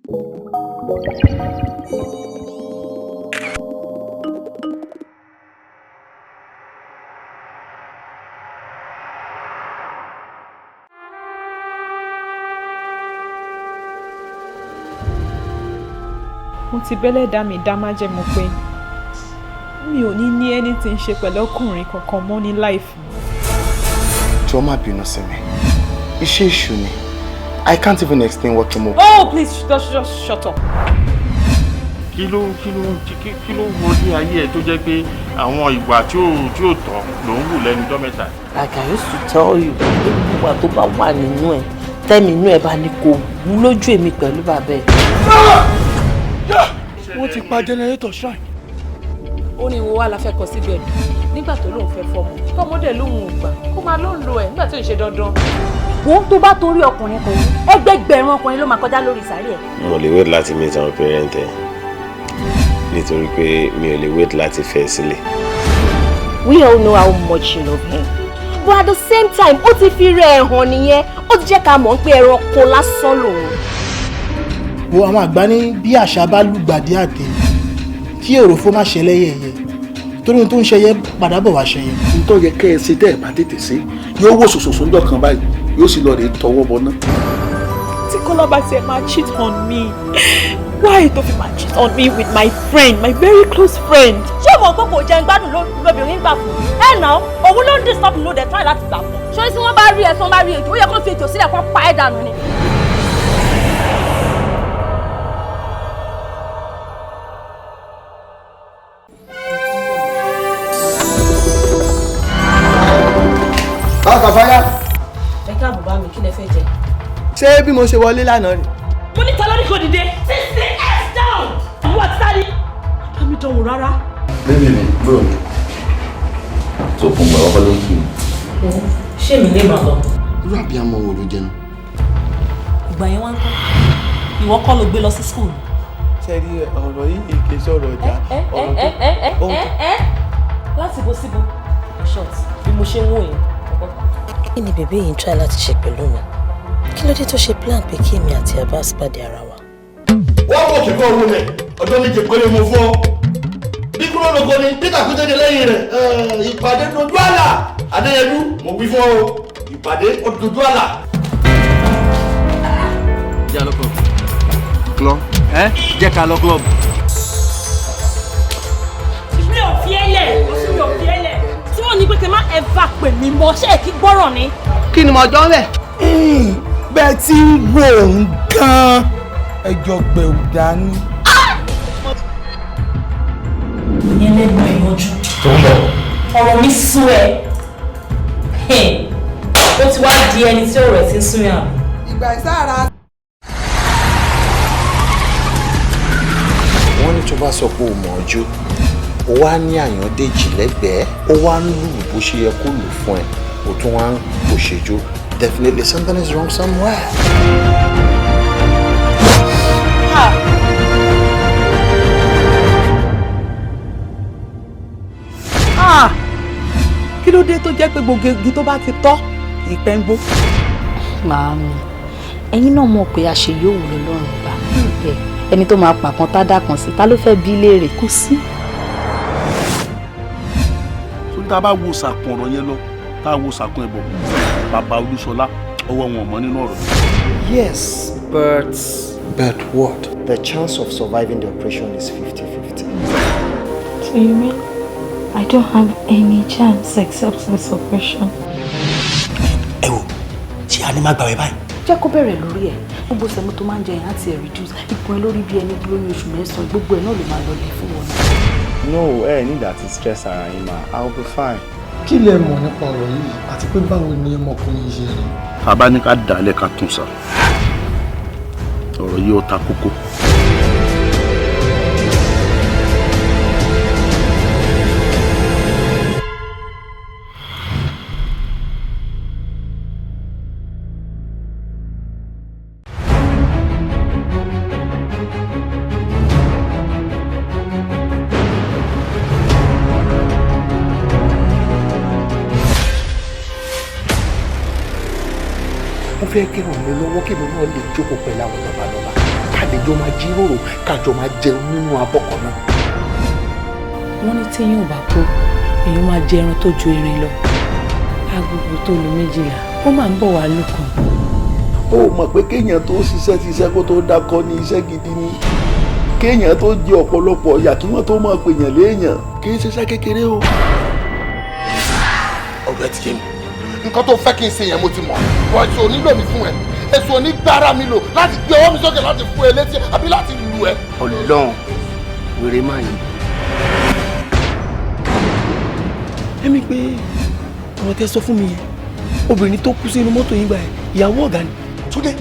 Mo ti bẹ́lẹ̀ dá mi dá má jẹ́ mo pé mi ò ní anything ṣe pẹ̀lú ọkùnrin kankan mọ́ ní life mi. Jọ̀ọ́ má bínú sí mi. Iṣẹ́ èṣù ni. I can't even explain what to move. Oh, please just shut up. Kí ló wọlé ayé ẹ tó jẹ́ pé àwọn ìwà tí ó tọ́ ló ń wù lẹ́nu ọjọ́ mẹ́ta. Like I used to tell you, ìwà tó bá wà nínú ẹ̀ tẹ́mi inú ẹ̀ bá ní kò wú lójú èmi pẹ̀lú bàbá ẹ̀. Wọ́n ti pa generator shrine. Ó ní wo wá la fẹ́ kọ sí bẹ́ẹ̀ nígbà tó lóun fẹ́ fọmọ tọmọdé lóun ò gbà kó máa ló ń lo ẹ̀ nígbà tó ń ṣe dandan. Wo tó bá torí ọkùnrin kan ẹgbẹgbẹ̀rún ọkùnrin ló máa kọjá lórí sàárẹ̀ ẹ̀. Mo lè wait láti meet àwọn parent ẹ nítorí pé mi ò lè wait láti fẹ́ sílẹ̀. We all know how much you love him. But at the same time, ó ti fi rẹ̀ hàn nìyẹn. Ó ti jẹ́ ká mọ̀ pé ẹranko lásán lòun. Wo àwọn àgbà ní bí àṣà bá lùgbàdì àtẹ tí òròfó má ṣẹlẹ̀ yẹ̀yẹ̀ torí ohun tó ń ṣẹyẹ padà bọ̀ wá ṣẹyẹ. Ohun tó yẹ kẹ́ ẹ ṣe tẹ́ ẹ bá tètè ṣe yóò wò ṣòṣòṣò ńjọ́ kan báyìí yóò sì lọ rè tọwọ́ bọná. Tí Kọ́lá bá tiẹ̀ máa cheat on me, why tó fi máa cheat on me with my friend, my very close friend? Ṣé mo kò kò jẹun gbádùn lóbìnrin gbà fún? Ẹ nà òun ló ń disturb ló dẹ̀ try láti gbà fún. Ṣé tí wọ́n bá rí ẹ tí wọ́n bá rí ètò ó yẹ kó fi ètò sílẹ̀ kó pa ẹ̀ dànù ni. Kàfáyà. Ẹ káàbọ̀ bá mi kí lẹ fẹ́ jẹ. Ṣé bí mo ṣe wọlé lánàá ni? Mo ní tọ́lọ́rí kò dìde. Sit the ass down. Ìwọ ti sáré. Bá mi dánwò rárá. Bébì mi bro tó fún gbà wọ́pọ̀ ló kì í. Ṣé mi lè máa lọ? Irú àbíamọ wo ló jẹun? Ìgbà yẹn wá ń kọ́. Ìwọ kọ́ ló gbé lọ sí school. Ṣé rí ọ̀rọ̀ yìí kì í sọ̀rọ̀ ọjà? Láti bo síbo. Short bí mo ṣe ń wò yẹn. Kí ni bèbí yìí ń try láti ṣe pẹ̀lú mi? Kí ló dé tó ṣe plan pé kí èmi àti Abbas pàdé ara wa? Wọ́n kò kíkọ́ owó rẹ̀ ọjọ́ méje péré mo fún ọ. Bí kúrò lóko ni Peter kú tẹ́lẹ̀ lẹ́yìn rẹ̀ ìpàdé dojú àlà Adéyẹlú mo wí fún ọ ìpàdé dojú àlà. Jẹ́ lọ club. Club? Jẹ́ ká lọ club. Mi ò fi ẹlẹ̀, mi ò fi ẹlẹ̀. Tí wọ́n ní pé kí n má ẹ̀fà pè mí mọ́ ṣé kí gbọ́rọ̀ ni. Kí ni mo jọ ń bẹ̀? Bẹ́ẹ̀ tí ń wò ń gan-an ẹjọ́ gbẹ̀rù dání. Ìyẹn lẹ́nu ìyanjú. Tó ń bọ̀. Ọ̀rọ̀ mi sú ẹ. Ó ti wá di ẹni tí ọ̀rọ̀ ẹ̀ ti ń sún yàn. Ìgbà ìsára. Wọ́n ní tó bá sọ pé o mọ̀ ọjọ́, o wá ní Àyàndéjì lẹ́gbẹ̀ẹ́, o wá ń lù bó ṣe yẹ kó lù fún ẹ, o tún wá ń kò ṣèjó. Definitely something is wrong somewhere. Kí ló dé tó jẹ́ pé gbogbo igi tó bá ti tọ́ ìpẹ́ ń gbó? Màámi, ẹ̀yin náà mọ̀ pé àṣeyọ̀wò lọ́rùn bá. Ẹni tó máa pàkan tá dà kan sí, ta ló fẹ́ bí léèrè? Kò sí. Tó tá a bá wo sàkún ọ̀rọ̀ yẹn lọ, tá a wo sàkún ẹ̀bọ̀, bàbá Olúṣọlá ọwọ́ wọn mọ́ nínú ọ̀rọ̀. Yes, but what? The chance of surviving the operation is 50-50. So you mean I don't have any chance except this operation? Ẹ wò, ṣé a ní má gbàwẹ̀ báyìí? Jẹ́ kó bẹ̀rẹ̀ lórí ẹ̀. Gbogbo sẹ́mu tó máa ń jẹ yẹn láti reduce. Ipò ẹ lórí bí ẹni lóyún oṣù mẹ́sàn-án. Gbogbo ẹ̀ náà ló máa lọ lè fún wọn. No, need that stress ara yín ma. I'll be fine. Kí lẹ mọ̀ nípa ọ̀rọ̀ yìí àti pé báwo ni ọmọkùnrin yìí ṣe rí? Bàbá ní ká dàálẹ̀ ká tún sá. Ọ̀rọ̀ yìí ó ta kókó. Mo fẹ́ kí ràn mí lọ́wọ́ kí mi náà lè jókòó pẹ̀lú àwọn lọ́balọ́ba. ká lè jọ máa jíròrò ká jọ máa jẹun nínú abọ́ kan náà. wọ́n ní téèyàn ò bá kú èèyàn máa jẹ ẹran tó ju erin lọ agogo tó lu 12 ó máa ń bọ̀ wá lókun. ó mọ̀ pé kéèyàn tó ṣiṣẹ́ kó tó dákọ́ ní iṣẹ́ gidi ni kéèyàn tó jẹ ọ̀pọ̀lọpọ̀ ìyà kí wọ́n tó máa pèèyàn léèyàn kì í ṣiṣẹ́ kékeré o. ọ̀rẹ́ ti yé mi nǹkan tó fẹ́ kí n ṣe yẹn mo ti mọ̀ wọ́n èso onílò mi fún ẹ èso onígbára mi lò láti gbé ọwọ́ mi sókè láti fún ẹ létí àbí láti lù ẹ. Ọlọ́run wèrè máa yìn. ẹ̀mí pé ọ̀rọ̀ tẹ́ sọ fún mi yẹn obìnrin tó kú sínú mọ́tò yín gbà ẹ̀ ìyàwó ọ̀gá ni. Túndé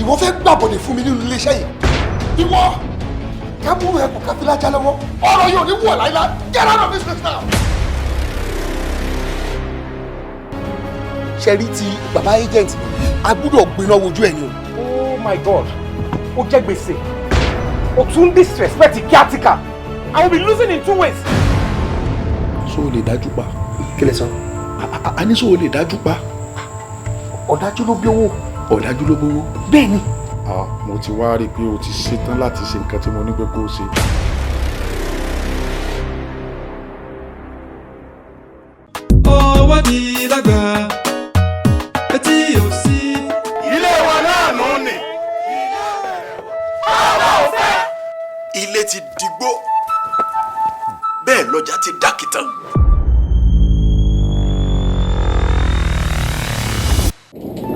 ìwọ fẹ́ gbàbọ̀dẹ̀ fún mi nínú iléeṣẹ́ yìí ìwọ kábúrò ẹ kò káfílájà lọ́wọ́ ọ̀rọ̀ yóò ní wọ̀ láíláí get out of this place now. ṣẹ́rí ti bàbá agent a gbúdọ̀ gbiná wojú ẹ̀ ni o. Oh my God ó jẹ́ gbèsè ó tún disrespect caretaker I will be losing in 2 ways. so o lè dájú pa. kí lẹ sọ. a ní so o lè dájú pa. ọ̀dájú ló bí owó. ọ̀dájú ló gbowó. bẹ́ẹ̀ ni. mo ti wá rí i pé o ti ṣetán láti ṣe nǹkan tí mo ní pé kó o ṣe. owó di lágbà etí ò sí. ilé wa náà nù ní. ọba ò fẹ́. ilé ti digbó bẹ́ẹ̀ lọ́jà ti dákìtàn.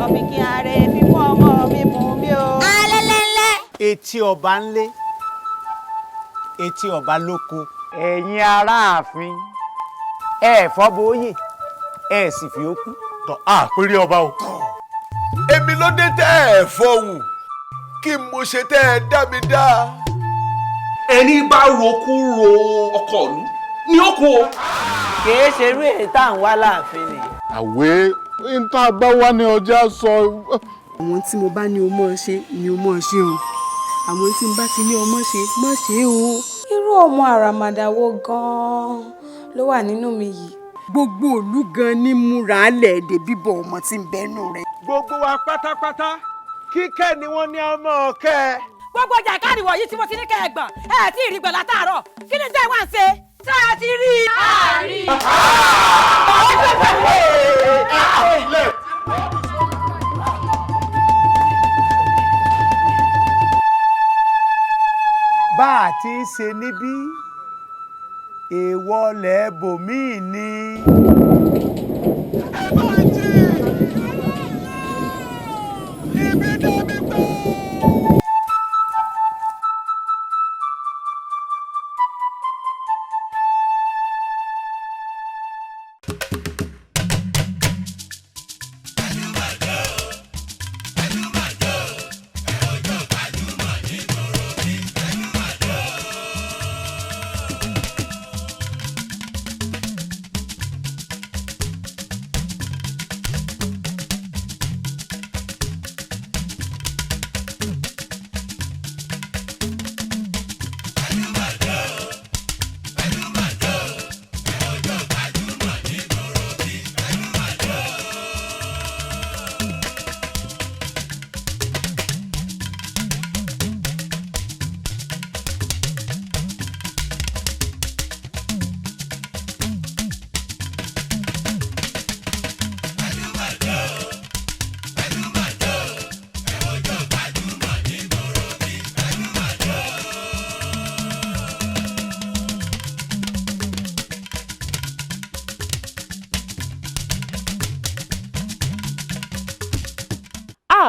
ọ̀bìnkì ààrẹ fi fún ọmọ mi bùn mí o. alẹ́lẹ́lẹ́. etí ọba ńlé etí ọba lóko. ẹ̀yin aráàfin ẹ fọ́bọ̀ oyè ẹ sì fi okú. tọ́ àpérí ọba o. èmi ló dé tẹ́ ẹ fọhùn kí mo ṣe tẹ́ ẹ dá mi dá. ẹni bá roku ro ọkọ ìlú ni ó kú o. kìí ṣerú èyí tá à ń wá láàfin ni. àwé níta bá wá ní ọjà sọ. àwọn tí mo bá ní o mọ̀ ṣe ni o mọ̀ ṣe o àwọn tí mo bá ti ní o mọ̀ ṣe mọ̀ ṣe o. irú ọmọ àràmàdà wo gan-an ló wà nínú mi yìí. gbogbo òlú gan ní múra lẹ̀ẹ́dẹ̀ bíbọ̀ ọmọ tí ń bẹ́nu rẹ̀. gbogbo wa pátápátá kíkẹ́ ni wọ́n ní ọmọ ọ̀kẹ́. gbogbo ọjà ìkárìwọ̀ yìí tí mo ti ní kẹ́ ẹ gbọ̀n ẹ tí ì rí gbọ̀n látàárọ̀ kí ni tẹ́ wá ń ṣe. tá a ti rí i. àárí. bá a ti ń ṣe níbí èèwọ̀ lẹ́ẹ̀bòmíì ni.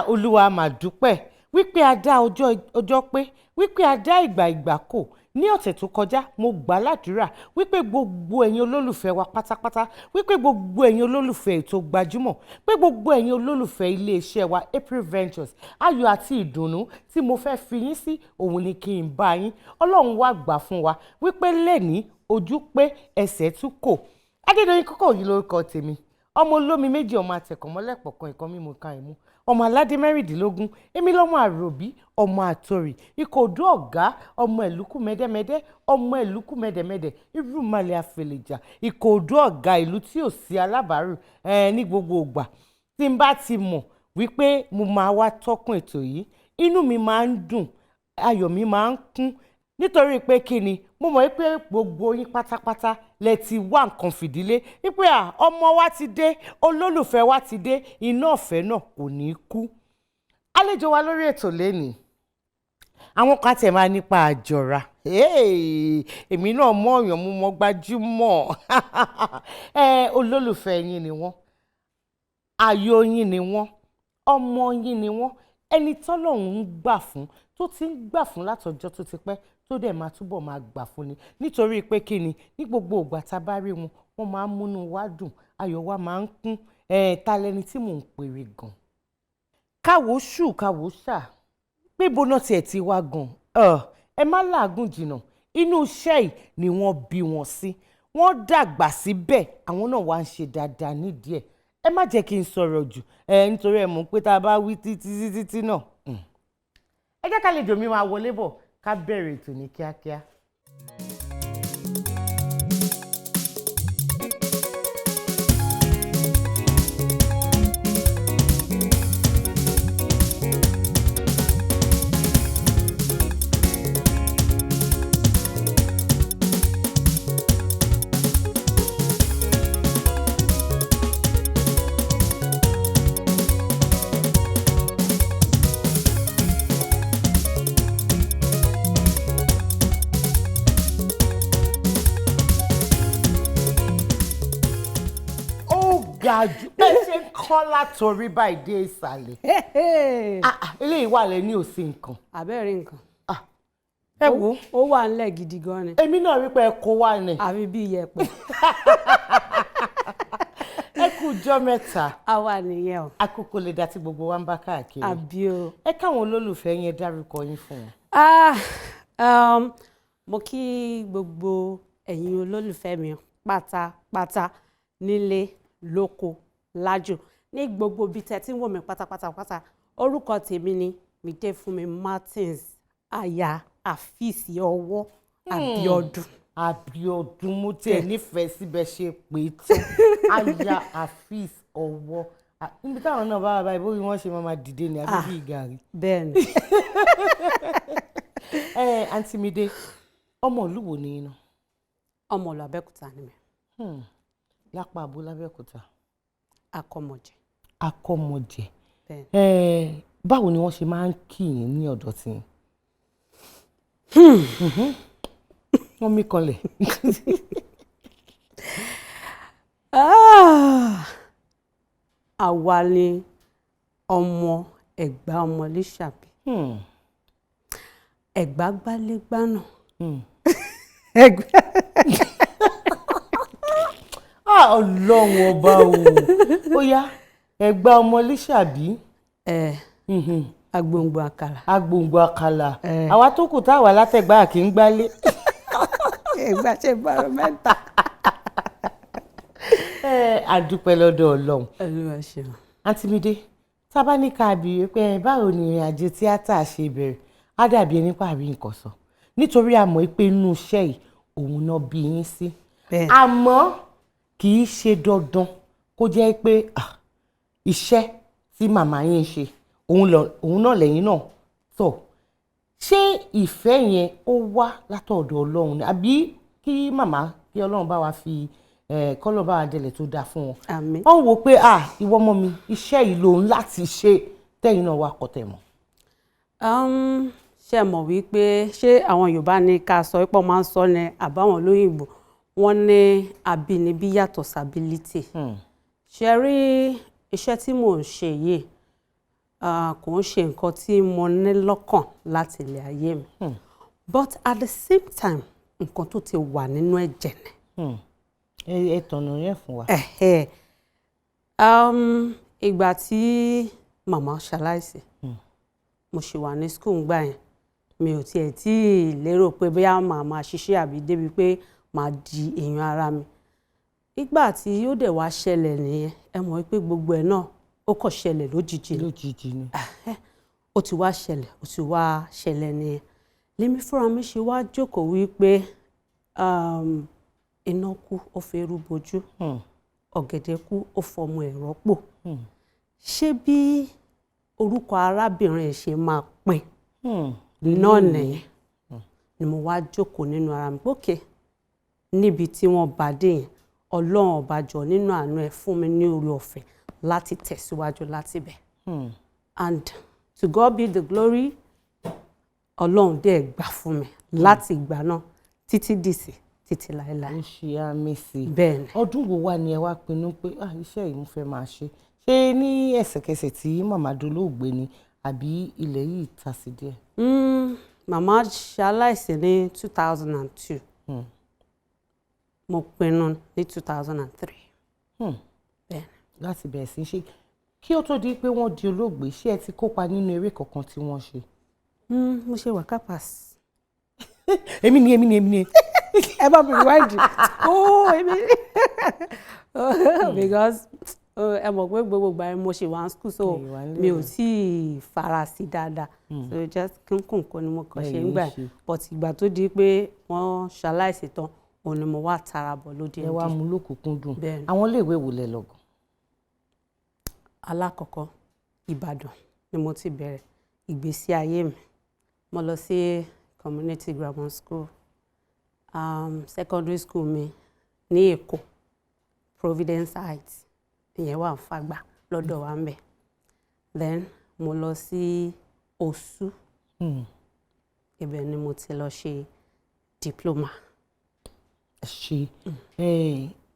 olúwa mà dúpẹ́ wípé a dá ọjọ́ pé wípé a dá ìgbà kò ní ọ̀sẹ̀ tó kọjá mo gbà ládùúrà wípé gbogbo ẹ̀yin olólùfẹ́ wa pátápátá wípé gbogbo ẹ̀yin olólùfẹ́ ètò Gbajúmọ̀ pé gbogbo ẹ̀yin olólùfẹ́ iléeṣẹ́ wa April Ventures ayọ̀ àti ìdùnnú tí mo fẹ́ fi yín sí òun ni kí n bá yín ọlọ́run wá gbà fún wa wípé lẹ́ni ojú pé ẹsẹ̀ tún kò Adédoyin Kókó yìí lórúkọ tèmi ọmọ olómi méjì ọmọ àtẹ̀kọ̀mọ́lẹ̀pọ̀ kan ìkan mímu kan ìmú ọmọ aládé mẹ́rìndínlógún èmi lọ́mọ àròbí ọmọ àtòrì ìkòdú ọ̀gá ọmọ ìlúkù mẹ́dẹ́mẹ́dẹ́ ọmọ ìlúkù mẹ́dẹ́mẹ́dẹ́ irúnmalẹ̀ àfẹlẹ̀jà ìkòdú ọ̀gá ìlú tí ò sí alábàárù ní gbogbo ìgbà tí n bá ti mọ̀ wípé mo máa wá tọ́kùn ètò yìí inú mi máa ń dùn ayọ̀ mi máa ń kún nítorí pé kí ni mo mọ̀ pé gbogbo yín pátápátá lẹ ti wá nǹkan fìdílé wípé ọmọ wa ti dé olólùfẹ́ wa ti dé iná ọ̀fẹ́ náà kò ní kú. Àlejò wa lórí ètò lẹ́nìí àwọn kan tẹ̀ máa nípa àjọra èmi náà mọ̀ ọ̀yàn mú mọ́ Gbajúmọ̀ olólùfẹ́ yín ni wọ́n ayọ̀ yín ni wọ́n ọmọ yín ni wọ́n ẹni tọ́lọ́run ń gbà fún tó ti ń gbà fún látọjọ́ tó ti pẹ́ tó dẹ̀ máa túbọ̀ máa gbà fún ni nítorí pé kí ni ní gbogbo ìgbà tá a bá rí wọn wọ́n máa ń múnú wa dùn ayọ̀ wa máa ń kún ta lẹni tí mò ń pèrè gan. káwo ṣù káwo ṣà pé bóná tiẹ̀ ti wá gan ẹ má làágùn jìnnà inú iṣẹ́ yìí ni wọ́n bí wọn sí wọ́n dàgbà síbẹ̀ àwọn náà wá ń ṣe dáadáa nídìí ẹ̀ ẹ má jẹ́ kí n sọ̀rọ̀ jù nítorí ẹ mọ̀ pé tá a bá wí títí náà ẹ jẹ́ ká lè jòmí máa wọlé bọ̀ ká bẹ̀rẹ̀ ètò ní kíákíá. Gaju ẹ ṣe ń kọ́ látọrí báyìí dé ìsàlẹ̀ eléyìí wà lẹ́ni òsì nǹkan. àbẹ́rẹ́ nǹkan. ẹ wo ó wà ńlẹ̀ gidi gan ni. èmi náà rí pé ẹ kó wà ní. àbí bí iyẹ̀pẹ̀. ẹ kú ọjọ́ mẹ́ta. a wà nìyẹn o. àkókò lè dá tí gbogbo wa ń bá káàkiri. àbí o. ẹ káwọn olólùfẹ́ yẹn dárúkọ yín fún wọn. mo kí gbogbo ẹ̀yin olólùfẹ́ mi pátápátá nílé lóko lájò ní gbogbo ibi tẹ́ tí ń wò mí pátápátá orúkọ tèmi ni Mide Matins aya àfíìsì ọwọ́ Àbíọ́dún. Àbíọ́dún mo tiẹ̀ nífẹ̀ẹ́ síbẹ̀ ṣe pé tán aya àfíìsì ọwọ́ níbi táwọn náà bá wà báyìí bóyá wọ́n ṣe máa dìde ní àbí bí gàrí. bẹ́ẹ̀ni. Àǹtí Mide ọmọ ìlú wo ni iná. ọmọ ìlú Abẹ́òkúta ni mi. lápá abú l'Abẹ́òkúta. Akọ́mọ̀jẹ. Akọ́mọ̀jẹ. báwo ni wọ́n ṣe máa ń kí yín ní ọ̀dọ̀ tí yín. wọ́n mí kanlẹ̀. àwa ni ọmọ Ẹ̀gbá ọmọ Lísàbí. Ẹ̀gbá gbálégbánà. Ọlọ́run ọba o yá Ẹ̀gbá ọmọ Lísàbí. agbòǹgbò àkàlà. agbòǹgbò àkàlà àwa tó kù táwa látẹ̀gbá kì í gbálé. Ẹ̀gbá ṣe environmental. àdúpẹ́ lọ́dọ̀ Ọlọ́run. Olúwa ṣeun. Àǹtí Mide tá bá ní ká bi pé báwo ni ìrìn àjò tíátà ṣe bẹ̀rẹ̀ á dàbí ẹni pàrí nǹkan sọ nítorí a mọ̀ pé inú iṣẹ́ yìí òun náà bí yín sí. àmọ́ kì í ṣe dandan kó jẹ́ pé iṣẹ́ tí màmá yín ṣe òun náà lẹ́yìn náà tọ̀ ṣé ìfẹ́ yẹn ó wá látọ̀dọ̀ Ọlọ́run àbí kí màmá kí Ọlọ́run bá wa fi kọ́lọ́ bá wa délẹ̀ tó dáa fún wọn. àmín. wọ́n wò pé ìwọ ọmọ mi iṣẹ́ yìí lòun láti ṣe tẹ́yìn náà wà kọ́ tẹ̀ mọ́. ṣé mọ̀ wípé ṣé àwọn Yorùbá ní ká sọ pé wọ́n máa ń sọ ní àbáwọn olóyìnbó wọ́n ní abínibí yàtọ̀ sábílítì. ṣe rí iṣẹ́ tí mò ń ṣe yìí kò ń ṣe nǹkan tí mo ní lọ́kàn láti ilé ayé mi but at the same time nǹkan tó ti wà nínú ẹ̀jẹ̀ ni. ẹ tọ̀nà yẹn fún wa. ìgbà tí màmá ṣaláìsí mo ṣì wà ní school gbà yẹn mi ò tiẹ̀ tí ì lérò pé bóyá màá máa ṣiṣẹ́ àbí débi pé màá di èèyàn ara mi. ìgbà tí ó dẹ̀ wá ṣẹlẹ̀ nìyẹn ẹ mọ̀ pé gbogbo ẹ̀ náà ó kàn ṣẹlẹ̀ lójijì ni. ó ti wá ṣẹlẹ̀ nìyẹn lèmi fúnra mi ṣe wá jókòó wípé iná kú ó fẹ́rú bojú ọ̀gẹ̀dẹ̀ kú ó fọmọ ẹ̀ rọ́pò ṣé bí orúkọ arábìnrin ẹ̀ ṣe máa pín náà nìyẹn ni mo wá jókòó nínú ara mi pókè níbi tí wọ́n bá dé yẹn Ọlọ́run ọba jọ nínú àánú ẹ̀ fún mi ní oore ọ̀fẹ́ láti tẹ̀síwájú láti bẹ̀. And to God be the glory, Ọlọ́run dẹ̀ gbà fún mi láti ìgbà náà títí dìsì títí láéláé. Ó ṣe àmì sí i. Bẹ́ẹ̀ ni. Ọdún wo wá ni ẹ wá pinnu pé iṣẹ́ yìí mo fẹ́ máa ṣe? Ṣé ní ẹsẹ̀kẹsẹ̀ tí màmá dolóògbé ni àbí ilẹ̀ yìí ta sí díẹ̀? Màmá ṣaláìsí ní 2002. Mo pinnu ní 2003. Bẹ́ẹ̀ ni. Láti bẹ̀rẹ̀ sí ṣe. Kí ó tó di pé wọ́n di olóògbé, ṣé ẹ ti kópa nínú eré kankan tí wọ́n ṣe? Mo ṣe wakapas. Èmi ni. Ẹ bá mi wáìdì. Èmi because ẹ mọ̀ pé gbogbo ìgbà mo ṣe wà ní school so mi ò tí ì fara sí dáadáa so just kínkùn ni mo kàn ṣe ń gbà but ìgbà tó di pé wọ́n ṣaláìsí tán òun ni mo wá tara bọ̀ lóde ẹ wá mú lókùnkúndùn. Àwọn iléèwé wo lẹ lọ gan? Alákọ̀ọ́kọ́ Ìbàdàn ni mo ti bẹ̀rẹ̀ ìgbésí ayé mi. Mo lọ sí community grammar school, secondary school mi ní Èkó Providence Heights ìyẹn wà ń Fàgbà lọ́dọ̀ wa ń bẹ̀. Then mo lọ sí Òṣù ibẹ̀ ni mo ti lọ ṣe diploma. Ṣe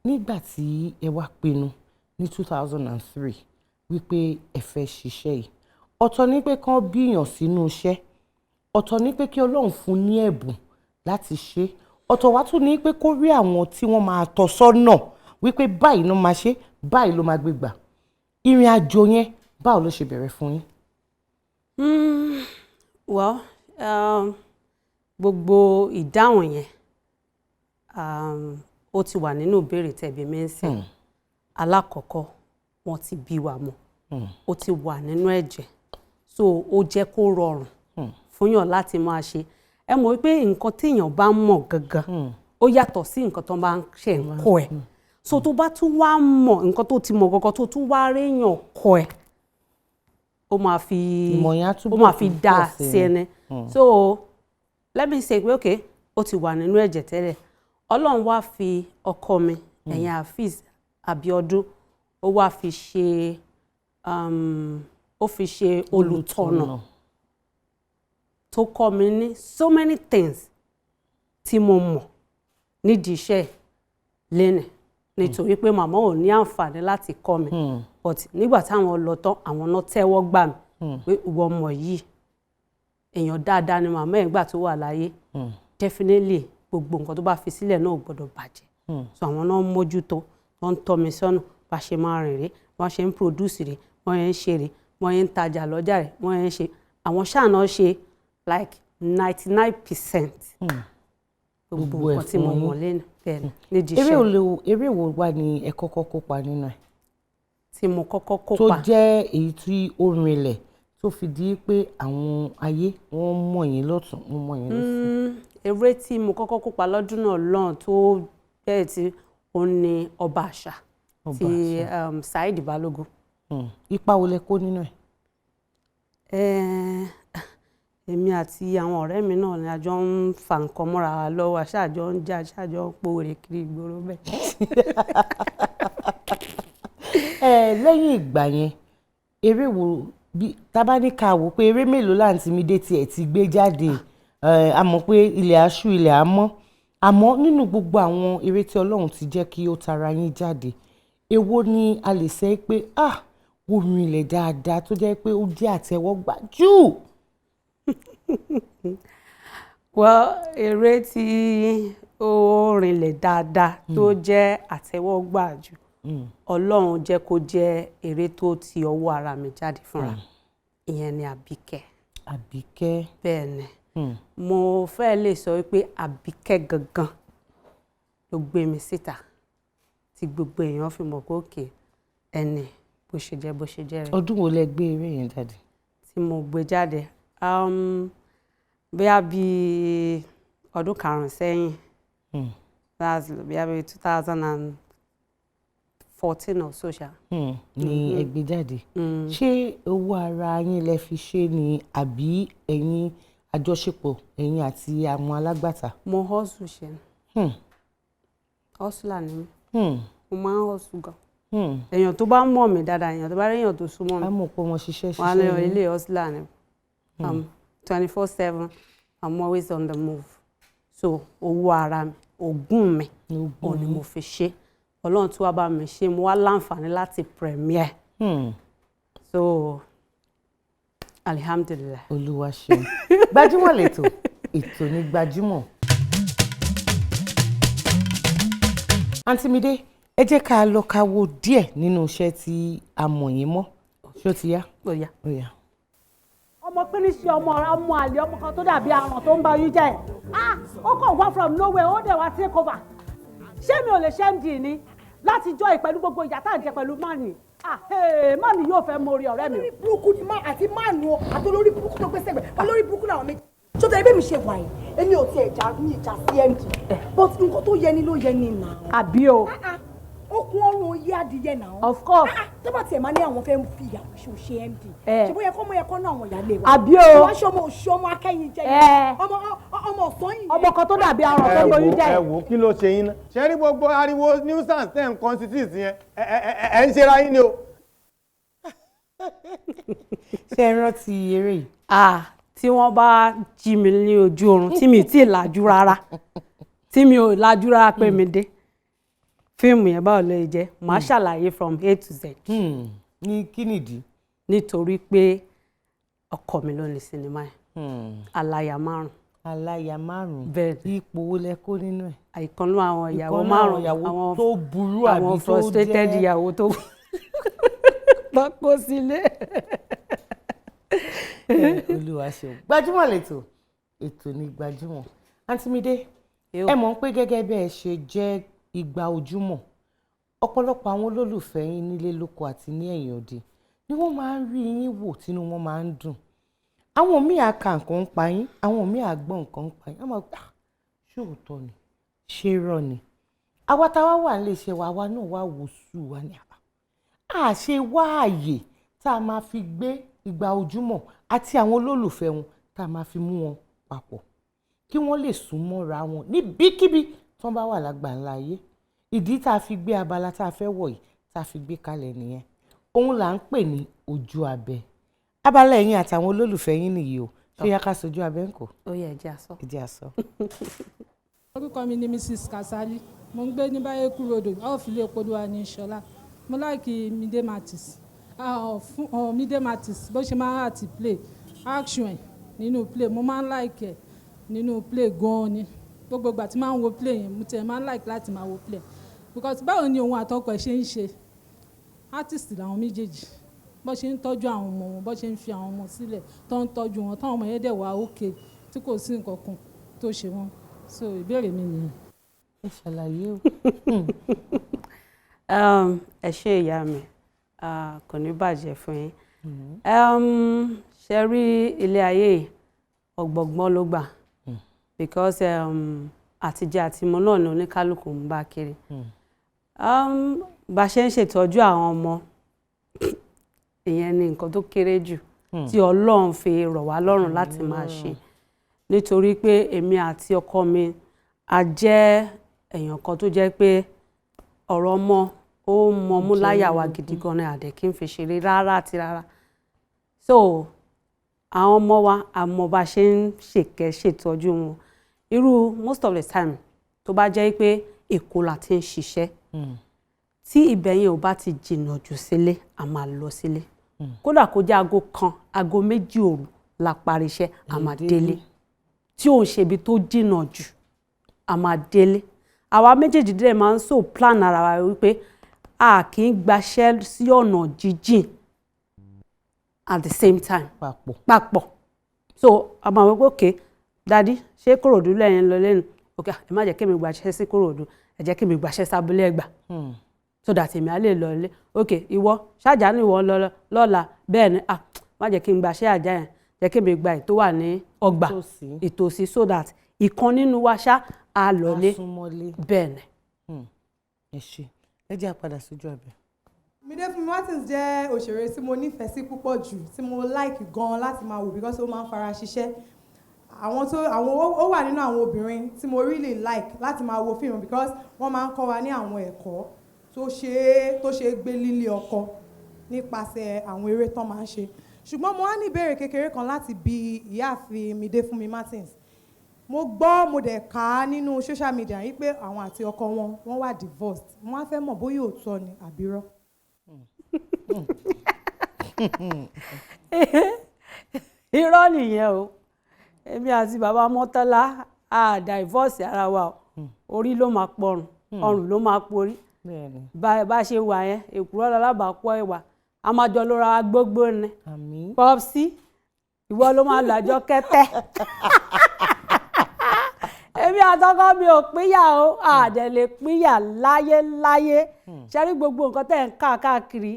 nígbà tí ẹ wá pinnu ní 2003 wípé ẹ fẹ́ ṣiṣẹ́ yìí ọ̀tọ̀ ní pé kán bíyàn sínú iṣẹ́ ọ̀tọ̀ ní pé kí Ọlọ́run fún ní ẹ̀bùn láti ṣe ọ̀tọ̀ wá tún ní pé kó rí àwọn tí wọ́n máa tọ́ sọ́nà wípé báyìí ló máa ṣe báyìí ló máa gbé gbà ìrìn àjò yẹn báwo ló ṣe bẹ̀rẹ̀ fún yín? Well, gbogbo ìdáhùn yẹn ó ti wà nínú ìbéèrè tẹ̀bí mẹ́sìn. Alákọ̀ọ́kọ́ wọ́n ti bí wa mọ́ ó ti wà nínú ẹ̀jẹ̀ so ó jẹ́ kó rọrùn fúnyàn láti máa ṣe. Ẹ mọ̀ wípé nǹkan téèyàn bá mọ̀ gangan ó yàtọ̀ sí nǹkan tó bá ń ṣe ń kọ́ ẹ̀ so tó bá tún wá mọ̀ nǹkan tó ti mọ̀ gangan tó tún wá réyàn kọ́ ẹ̀ ó máa fi dá sí ẹni. So let me say pé okay ó ti wà nínú ẹ̀jẹ̀ tẹ́lẹ̀ Ọlọ́run wá fi ọkọ mi ẹ̀yìn Hafiz ABIODUN ó wá fi ṣe olùtọ̀nà tó kọ́ mi ní so many things tí mo mọ̀ nídìí iṣẹ́ lẹ́nìí nítorí pé màmá ò ní àǹfààní láti kọ́ mi but nígbà táwọn lọ tán àwọn náà tẹ́wọ́ gbà mí pé ìwọ ọmọ yìí èèyàn dáadáa ni màmá ẹ̀ gbà tó wà láyé definitely gbogbo nǹkan tó bá fi sílẹ̀ náà ò gbọ́dọ̀ bàjẹ́ so àwọn náà mójútó wọ́n ń tọ́ mi sọ́nà bá ṣe máa rìn rè wọ́n ṣe ń produce rè wọ́n yẹn ń ṣe rè wọ́n yẹn ń tajà lọ́jà rè wọ́n yẹn ń ṣe àwọn ṣáà náà ṣe like 99% gbogbo nǹkan tí mo mọ̀ lẹ́nu bẹ́ẹ̀ nídìí iṣẹ́. Eré wo wá ni ẹ kọ́kọ́ kópa nínú ẹ̀? Tí mo kọ́kọ́ kópa. Tó jẹ́ èyí tí ó rinlẹ̀ tó fi di pé àwọn ayé wọ́n mọ̀ yín lọ́tún wọ́n mọ̀ yín lọ́sìn. Eré tí mo kọ́kọ́ kópa lọ́dún náà lọ́hùn tó bẹ́ẹ̀ tí ó ní Ọba Àṣà ti Saheed Balogun. Ipa wo lẹ kó nínú ẹ̀? Èmi àti àwọn ọ̀rẹ́ mi náà ni a jọ ń fa nǹkan mọ́ra wa lọ́wọ́ aṣáájọ ń jà aṣáájọ ń pòwèrè kiri ìgboro bẹ́ẹ̀. Lẹ́yìn ìgbà yẹn eré wo tábà ní ká wò pé eré mélòó láǹtí Mide tiẹ̀ ti gbé jáde a mọ̀ pé ilẹ̀ aṣú ilẹ̀ àmọ́ àmọ́ nínú gbogbo àwọn eré tí Ọlọ́run ti jẹ́ kí ó tara yín jáde èwo ni a lè sẹ́ pé orin ilẹ̀ dáadáa tó jẹ́ pé ó jẹ́ àtẹ́wọ́gbà jù? Well, eré tí ó rinlẹ̀ dáadáa tó jẹ́ àtẹ́wọ́gbà jù Ọlọ́run jẹ́ kó jẹ́ eré tó ti ọwọ́ ara mi jáde fúnra ìyẹn ni Àbíkẹ́. Àbíkẹ́. Bẹ́ẹ̀ ni mo fẹ́ lè sọ wípé Àbíkẹ́ gangan ló gbé mi síta tí gbogbo èèyàn fi mọ̀ pé òkè ẹni bó ṣe jẹ́ rẹ̀. Ọdún wo lẹ gbé eré yẹn jáde? Tí mo gbé jáde bóyá bí ọdún 5 sẹ́yìn bóyá bí 2004 14 or so ṣá. Ní ẹ gbé jáde. Ṣé owó ara yín lẹ fi ṣe ni àbí ẹ̀yin àjọṣepọ̀ ẹ̀yin àti àwọn alágbàtà? Mo hustle ṣe ni. Hustler ni mí. Mo máa ń hustle gan. Èèyàn tó bá mọ̀ mí dáadáa, èèyàn tó bá rí èèyàn tó súnmọ́ mi. A mọ̀ pé wọ́n ṣiṣẹ́ Wọ́n á lè ilé hustler ni. 24/7, I'm always on the move. So owó ara mi, ogún mi, òun ni mo fi ṣe. Ọlọ́run tí wàá bá mi ṣe, mo wá láǹfààní láti premiere. So alhamdulillah. Olúwa ṣeun. Gbajúmọ̀ lẹ́tọ̀, ètò ní Gbajúmọ̀. Àǹtí Mide, ẹ jẹ́ ká lọ ká wo díẹ̀ nínú iṣẹ́ tí a mọ̀ yín mọ́. Ṣé ó ti yá? Ó yá. Ó yá. Ọmọ pínísì ọmọ àlè ọmọ kan tó dàbí àrùn tó ń bá yín jẹ́ ó kàn wá from nowhere ó dẹ̀ wá take over. Ṣé mi ò lè ṣe MD ni láti jọ ìpẹ̀lú gbogbo ìyá tá à ń jẹ pẹ̀lú máàní? Máàní yóò fẹ́ mórí ọ̀rẹ́ mi. Olórí burúkú ni máa àti máàní o àti olórí burúkú tó gbé sẹ́gbẹ̀ olórí burúkú làwọn méjì. Ṣọ́tọ̀ ẹgbẹ́ mi ṣe wà yìí èmi ò tiẹ̀ já ní ìjà sí MD but nǹkan tó yẹ ni ló yẹ ni nà. Àbí o. Okun ọrùn oyé adìyẹ náà. Of course. Tó bá tiẹ̀ máa ní àwọn fẹ́ fi ìyàwó ṣe MD. Ṣé bóyá kọ́ mọ ẹ̀kọ́ náà àwọn ìyáálé wa. Àbí o. Wọ́n ṣe ọmọ òṣì ọmọ akẹ́yìn jẹ́ ọmọ ọ̀sán yìí. Ọmọ kan tó dàbí àrùn tó gbóyún jẹ́. Ẹ wò kí ló ṣe yín ná. Ṣé rí gbogbo ariwo nuisance ten constitutes yẹn ẹ ń ṣera yín ni o. Ṣé ẹ rántí eré yìí? Tí wọ́n bá jí mi ní ojú oorun tí mi ò tí ì lajú rárá tí mi ò lajú rárá pé mi dé fíìmù yẹn báwo ló jẹ́ màá ṣàlàyé from A to Z. Ní kí nìdí? Nítorí pé ọkọ mi ló ní sinimá yẹn aláya 5. Aláya 5. Bẹ́ẹ̀. Ipò wo lẹ kó nínú ẹ̀? Àìkànnú àwọn ìyàwó 5. Àwọn tó burú àbí tó jẹ́. Àwọn frustrated ìyàwó tó kó sílé. Olúwa ṣeun. Gbajúmọ̀ lẹ́tọ̀, ètò ní Gbajúmọ̀. Àǹtí Mide, ẹ mọ̀ pé gẹ́gẹ́ bí ẹ ṣe jẹ́ Ìgbà Ojúmọ́, ọ̀pọ̀lọpọ̀ àwọn olólùfẹ́ yín nílé lóko àti ní ẹ̀yìn òde ni wọ́n máa ń rí yín wò tínú wọn máa ń dùn. Àwọn míì á ka nǹkan ń pa yín, àwọn míì á gbọ́ nǹkan ń pa yín. Wọ́n máa gbà ṣé òótọ́ ni, ṣé irọ́ ni. Àwa táwa wà nílé iṣẹ́ wa, àwa náà wá wò sùn wa ní àbá. A ṣe wá àyè tá a máa fi gbé Ìgbà Ojúmọ́ àti àwọn olólùfẹ́ wọn tá a máa fi mú wọn papọ̀ kí wọ́n lè sún mọ́ra wọn níbikíbi tí wọ́n bá wà lágbàńlá ayé. Ìdí tá a fi gbé abala tá a fẹ́ wọ̀ yìí tá a fi gbé kalẹ̀ nìyẹn. Òun là ń pè ní ojú abẹ. Abala ẹ̀yin àtàwọn olólùfẹ́ yín nìyí o. Ṣé yá ká sojú abẹ ń kọ́? Ó yẹ ẹjẹ́ àsọ. Ẹjẹ́ àsọ. Orúkọ mi ni Mrs. Kasali. Mo ń gbé ní Báyékú Road, ọ́ọ̀fìlẹ̀ Òpódùwà ní Ìṣọ̀lá. Mo láìkí Mide Matins. Mide Matins bó ṣe máa ń àti play action ẹ̀ nínú play mo máa ń like ẹ̀ nínú play gan-an ni gbogbo ìgbà tí máa ń wo play yẹn mo tẹ̀ máa ń like láti máa wo play because báwo ni òun àtọkọ ẹ̀ ṣe ń ṣe artist làwọn méjèèjì bó ṣe ń tọ́jú àwọn ọmọ wọn bó ṣe ń fi àwọn ọmọ sílẹ̀ tó ń tọ́jú wọn táwọn ọmọ yẹn dẹ̀ wá òkè tí kò sí nǹkan kan tó ṣe wọn so ìbéèrè mi nìyẹn. Ẹ ṣàlàyé o. Ẹ ṣé ìyá mi kò ní bàjẹ́ fún yín. Ṣe rí ilé ayé ọ̀gbọ̀gbọ́n ló gbà because àtijọ́ àtìmọ́ náà ni oníkálukú ń bá kiri. Bá ṣe ń ṣètọ́jú àwọn ọmọ ìyẹn ni nǹkan tó kéré jù tí Ọlọ́run fi rọ̀ wá lọ́rùn láti máa ṣe nítorí pé èmi àti ọkọ mi a jẹ́ èèyàn kan tó jẹ́ pé ọ̀rọ̀ ọmọ ó mọmú láyà wa gidi gan ni àdẹ kí n fi ṣeré rárá àti rárá so àwọn ọmọ wa àmọ́ bá ṣe ń ṣètọ́jú wọn irú most of the time tó bá jẹ́ pé Èkó la ti ń ṣiṣẹ́ tí ibẹ̀ yẹn ò bá ti jìnnà jù sílé a máa lọ sílé kódà kó jẹ́ aago 1 aago 2 òru la parí iṣẹ́ a máa délé tí ò ń ṣe ibi tó jìnnà jù a máa délé àwa méjèèjì dẹ̀ máa ń so plan ara wa wípé a kì í gbaṣẹ́ sí ọ̀nà jíjìn at the same time papọ̀ so a máa wọ pé okay dadi ṣé Kòròdú lẹ́yìn lọ lẹ́nu okay ẹ má jẹ́ kí mi gbaṣẹ́ sí Kòròdú ẹ jẹ́ kí mi gbaṣẹ́ sábúlé Ẹ̀gbá so that èmi á lè lọ ilé okay ìwọ ṣáàjà ni ìwọ lọ́la bẹ́ẹ̀ ni má jẹ́ kí n gbaṣẹ́ àjà yẹn jẹ́ kí mi gba ètò wà ní ọgbà ìtòsí so that ìkan nínú wa ṣá a lọlé bẹ́ẹ̀ ni. Ẹ ṣé ẹ jẹ́ àpadà sójú ọbẹ̀. Mide Matins jẹ́ òṣèré tí mo nífẹ̀ẹ́ sí púpọ̀ jù tí mo like gan láti máa wò because ó máa ń fara ṣiṣẹ́. Ó wà nínú àwọn obìnrin tí mo really like láti máa wo fíìmù because wọ́n máa ń kọ́ wa ní àwọn ẹ̀kọ́ tó ṣe é gbé lílé ọkọ nípasẹ̀ àwọn eré tán máa ń ṣe. Ṣùgbọ́n mo wá ní ìbéèrè kékeré kan láti bi ìyáàfin Mide Matins. Mo gbọ́ mo dẹ̀ kà á nínú social media yìí pé àwọn àti ọkọ wọ́n wà divorced. Mo wá fẹ́ mọ̀ bóyá òótọ́ ni àbírọ́. Irọ́ nìyẹn o. Èmi àti bàbá Mọ́tọ́lá a divorce ara wa o. Orí ló máa pọrùn, ọrùn ló máa porí. Bá ṣe wà yẹn, èkùrọ́ lálábàápọ̀ ẹ̀wà. A máa jọ lóra gbogbo ni. Popsi, ìwọ ló máa làjọ kẹ́tẹ́. Èmi àtọkọ mi ò pínyà o, àdẹ̀ lè pínyà láyé. Ṣé rí gbogbo nǹkan tẹ̀ ń káàkiri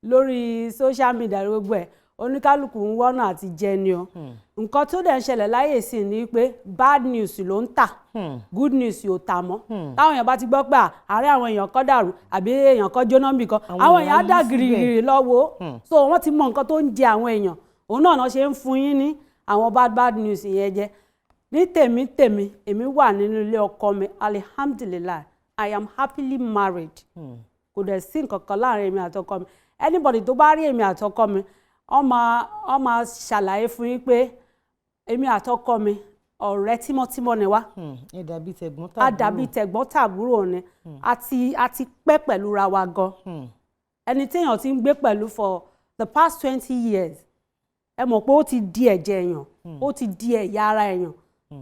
lórí social media gbogbo ẹ̀, oníkálukú ń wọ́nà àti jẹ ni o. Nǹkan tó dẹ̀ ń ṣẹlẹ̀ láyé sí ni pé bad news ló ń tà, good news ò tà mọ́. Táwọn èèyàn bá ti gbọ́ pé àárẹ̀ àwọn èèyàn kan dàrú àbí èèyàn kan jóná níbì kan, àwọn èèyàn á dà gìrìgìrì lọ́wọ́. So wọ́n ti mọ nǹkan tó ń jẹ àwọn èèyàn, òun náà ṣe ń fún yín ní àwọn bad news yẹn jẹ. Ní tèmi èmi wà nínú ilé ọkọ mi, alhamdulillah, I am happily married. Kò dẹ̀ sí nǹkan kan láàrin èmi àtọkọ mi. Anybody tó bá rí èmi àtọkọ mi, ó máa ṣàlàyé fún yín pé èmi àtọkọ mi ọ̀rẹ́ tímọ́tímọ́ ni wá. Ẹ dàbí tẹ̀gbọ́n tàbúrò. A dàbí tẹ̀gbọ́n tàbúrò ni. A ti pẹ́ pẹ̀lú ra wa gan. Ẹni téèyàn ti ń gbé pẹ̀lú for the past 20 years. Ẹ mọ̀ pé ó ti di ẹ̀jẹ̀ èèyàn, ó ti di ẹ̀yà ara èèyàn.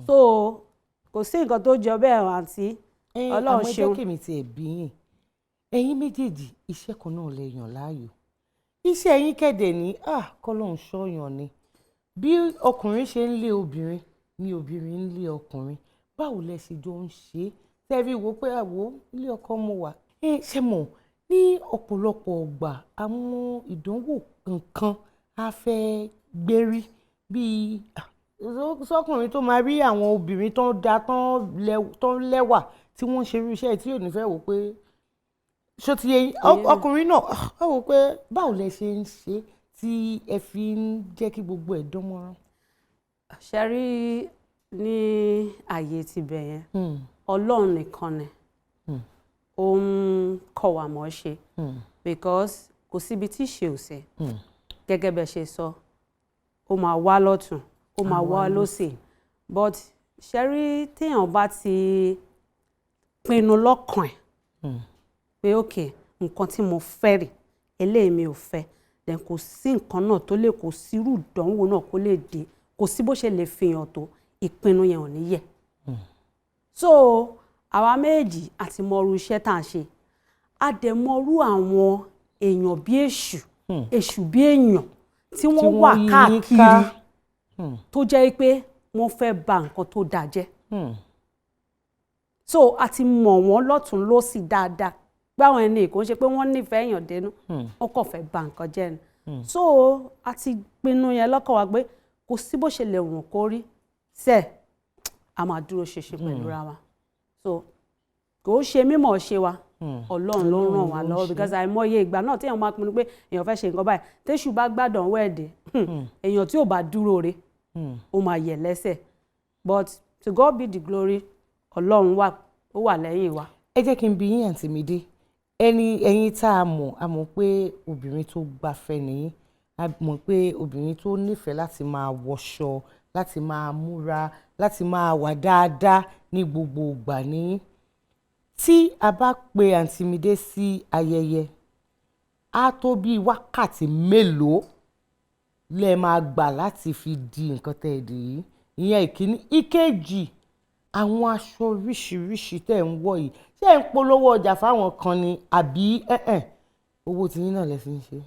So kò sí nǹkan tó jọ bẹ́ẹ̀ àǹtí. Ọlọ́run ṣeun. Àmọ́ jẹ́ kèmí ti ẹ̀bí yín. Ẹ̀yin méjèèjì iṣẹ́ kan náà lẹ yàn láàyò. Iṣẹ́ yín kéde ní kọ́lọ́run ṣọ́yàn ni. Bí ọkùnrin ṣe ń lé obìnrin ni obìnrin ń lé ọkùnrin. Báwo lẹ ṣe jọ ń ṣe? Tẹ́bí wo pé ilé ọkọ mo wà. Ṣé mọ̀ ní ọ̀pọ̀lọpọ̀ ọgbà àwọn ìdánwò kankan á fẹ́ gbérí bíi sọkùnrin tó máa rí àwọn obìnrin tó ń da tó ń lẹ́wà tí wọ́n ń ṣe irú iṣẹ́ tí ò ní fẹ́ wò pé ṣó ti yẹ ọkùnrin náà á wò pé báwo lẹ ṣe ń ṣe tí ẹ fi ń jẹ́ kí gbogbo ẹ̀ dán mọ́rán. Ṣe rí ní ààyè tibẹ̀ yẹn Ọlọ́run nìkan ni ó ń kọ́ wa mọ̀ ṣe because kò síbi tí ṣe ò sí gẹ́gẹ́ bẹ́ẹ̀ ṣe sọ ó máa wá lọ́tún ó máa wá lósì but ṣe rí téèyàn bá ti pinnu lọ́kàn ẹ̀ pé ok nǹkan tí mo fẹ́ rè eléyìí mi ò fẹ́ then kò sí nǹkan náà tó lè kò sírú ìdánwò náà kó lè dé kò sí bó ṣe lè fihàn tó ìpinnu yẹn ò ní yẹ̀. So àwa méjì àti mọrú iṣẹ́ tá à ń ṣe a dẹ̀ mọrú àwọn èèyàn bí èṣù bí èèyàn tí wọ́n wà káàkiri tó jẹ́ pé wọ́n fẹ́ bà nǹkan tó dáa jẹ́. So a ti mọ̀ wọ́n lọ́tún lósì dáadáa báwọn ẹni kò ń ṣe pé wọ́n nífẹ̀ẹ́ èèyàn dénú wọ́n kàn fẹ́ bà nǹkan jẹ́ ni. So a ti pinnu yẹn lọ́kàn wa pé kò sí bó ṣe lè wọ̀n kó rí sẹ́ẹ̀ a máa dúró ṣinṣin pẹ̀lú ra wa. So kò ṣe mímọ̀ ṣe wa Ọlọ́run ló ràn wá lọ́wọ́ because àìmọye ìgbà náà téèyàn máa pinnu pé èèyàn fẹ́ ṣe nǹkan báyìí téṣù bá gbádùn wẹ́ẹ̀dẹ̀ èèyàn tí ò bá dúró re ó máa yẹ̀ lẹ́sẹ̀ but to God be the glory Ọlọ́run ó wà lẹ́yìn wa. Ẹ jẹ́ kí n bi yín àǹtí Mide ẹ̀yin tá a mọ̀ pé obìnrin tó gbafẹ́ nìyí a mọ̀ pé obìnrin tó nífẹ̀ẹ́ láti máa wọṣọ láti máa múra láti máa wà dáadáa ní gbogbo ìgbà nìyí. Tí a bá pe àǹtí Mide sí ayẹyẹ á tó bí wákàtí mélòó lẹ máa gbà láti fi di nǹkan tẹ́ ẹ dì yìí ìyẹn ìkíní. Ìkejì àwọn aṣọ oríṣiríṣi tẹ́ ń wọ̀ yìí ṣé ń polówó ọjà fáwọn kan ni àbí owó tiyín náà lẹ fi ń ṣe.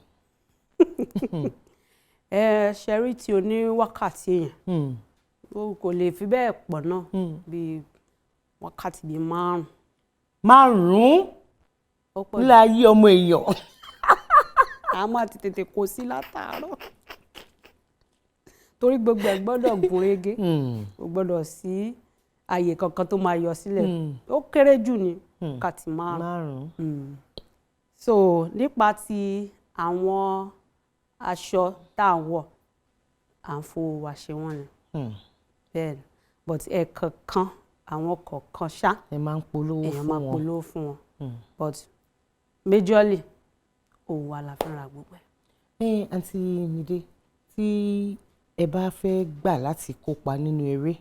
Ṣẹ́rí tí o ní wákàtí yẹn kò lè fi bẹ́ẹ̀ pọ̀ náà bíi wákàtí bíi márùn-ún nílé ayé ọmọ èèyàn. A máa ti tètè kó sí látàárọ̀ torí gbogbo ẹ̀ gbọ́dọ̀ gún régé kò gbọ́dọ̀ sí àyè kankan tó máa yọ sílẹ̀ ó kéré jù ní wákàtí márùn-ún. so nípa ti àwọn aṣọ tá à ń wọ̀ à ń fowó wa ṣe wọ́n ni bẹ́ẹ̀ ni but ẹ̀ẹ̀kọ̀ọ̀kan àwọn kọ̀ọ̀kan ṣá ẹ máa ń polówó fún wọn but majorly owó wa la fi ra gbogbo ẹ̀. àǹtí Mide tí ẹ bá fẹ́ gbà láti kópa nínú eré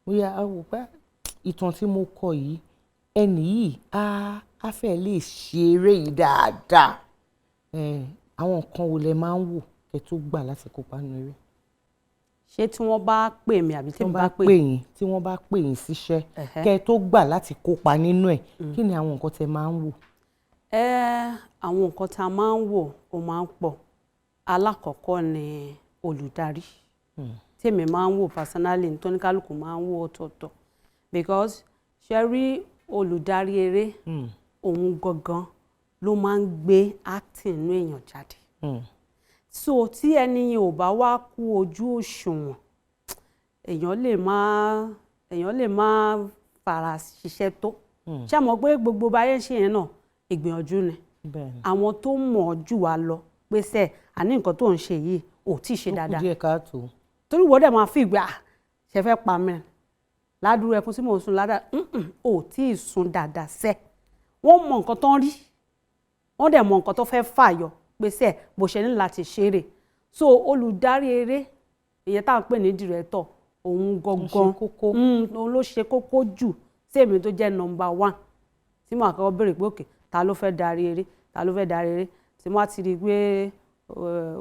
bóyá a wò pé ìtàn tí mo kọ yìí ẹnì yìí á fẹ́ lè ṣe eré yìí dáadáa àwọn nǹkan wo lẹ máa ń wò kẹ́ tó gbà láti kópa nínú eré. ṣé tí wọ́n bá pè mí àbí tí wọ́n bá pè yín tí wọ́n bá pè yín síṣẹ́ kẹ́ tó gbà láti kópa nínú ẹ̀ kí ni àwọn nǹkan tẹ máa ń wò. àwọn nǹkan tá a máa ń wò ó máa ń pọ̀ alákọ̀ọ́kọ́ ni olùdarí tèmi máa ń wò personally ní tóníkálùkù máa ń wò ọ̀tọ̀ọ̀tọ̀ because ṣe rí olùdarí eré òun gangan ló máa ń gbé acting inú èèyàn jáde so tí ẹni yẹn ò bá wá kú ojú òṣùwọ̀n èèyàn lè má fara ṣiṣẹ́ tó ṣé mọ̀ pé gbogbo báyé ṣe yẹn náà ìgbìyànjú ni àwọn tó mọ̀ ọ́ jù wá lọ pé sẹ́ àní nǹkan tó ń ṣe yìí ò tí ì ṣe dáadáa torí wọ́n dẹ̀ máa fi ìgbà ṣe fẹ́ pa mẹ́rin ládùúrú ẹkún tí mò ń sun ládàá ò tí ì sun dáadáa sẹ́ wọ́n mọ nǹkan tó ń rí wọ́n dẹ̀ mọ nǹkan tó fẹ́ fàyọ pé sẹ́ bó ṣe ní láti ṣeré so olùdarí eré ìyẹn tá à ń pè ní dìrẹ́tọ̀ òun gangan òun ló ṣe kókó jù sí èmi tó jẹ́ number 1 tí mo àkọ́kọ́ béèrè pé òkè ta ló fẹ́ darí eré tí mo á ti rí i pé